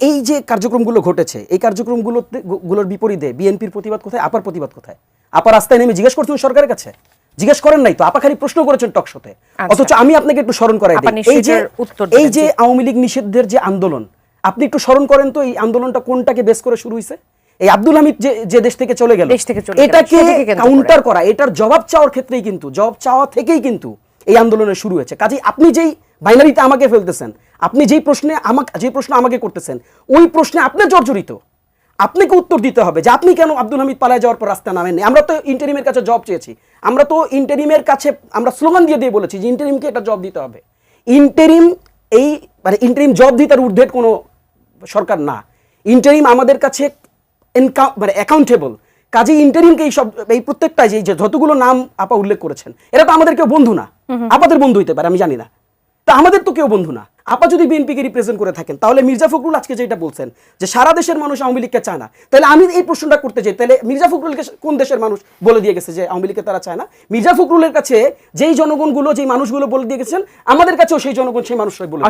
এই যে কার্যক্রমগুলো ঘটেছে, এই কার্যক্রমগুলোর বিপরীতে বিএনপির প্রতিবাদ কোথায়, আপার প্রতিবাদ কোথায়? আপা রাস্তায় নেমে জিজ্ঞেস করছেন সরকারের কাছে? জিজ্ঞেস করেন নাই তো, আপা খালি প্রশ্ন করেছেন টকশোতে। অথচ আমি আপনাকে একটু স্মরণ করাই দিই, এই যে আওয়ামী লীগ নিষিদ্ধের যে আন্দোলন, আপনি একটু স্মরণ করেন তো এই আন্দোলনটা কোনটাকে বেস করে শুরু হয়েছে? এই আব্দুল হামিদ যে দেশ থেকে চলে গেল, এটাকে কাউন্টার করা, এটার জবাব চাওয়ার ক্ষেত্রেই কিন্তু, জবাব চাওয়া থেকেই কিন্তু এই আন্দোলনের শুরু হয়েছে। কাজেই আপনি যেই বাইনারিতে আমাকে ফেলতেছেন, আপনি যেই প্রশ্ন আমাকে করতেছেন, ওই প্রশ্নে আপনি জর্জরিত, আপনাকে উত্তর দিতে হবে যে আপনি কেন আব্দুল হামিদ পালায় যাওয়ার পর রাস্তা নামেননি। আমরা তো ইন্টারিমের কাছে জবাব চেয়েছি, আমরা তো ইন্টারিমের কাছে আমরা স্লোগান দিয়ে বলেছি যে ইন্টারিমকে এটা জবাব দিতে হবে। ইন্টারিম ইন্টারিম জবাব দিতে আর ঊর্ধ্বের কোনো সরকার না। ইন্টারিম আমাদের কাছে অ্যাকাউন্টেবল। কাজে ইন্টারিমকে এই প্রত্যেকটা যে যতগুলো নাম আপা উল্লেখ করেছেন, এরা তো আমাদের কেউ বন্ধু না। আপাদের বন্ধু হইতে পারে, আমি জানি না, তা আমাদের তো কেউ বন্ধু না। আপা যদি বিএনপিকে রিপ্রেজেন্ট করে থাকেন, তাহলে মির্জা ফখরুল আজকে যেটা বলছেন যে সারা দেশের মানুষ আওয়ামী লীগকে চায় না, তাহলে আমি এই প্রশ্নটা করতে চাই, তাহলে মির্জা ফখরুলকে কোন দেশের মানুষ বলে দিয়ে গেছে যে আওয়ামী লীগকে তারা চায় না? মির্জা ফখরুলের কাছে যেই জনগণগুলো, যেই মানুষগুলো বলে দিয়ে গেছেন, আমাদের কাছেও সেই জনগণ, সেই মানুষরাই বলে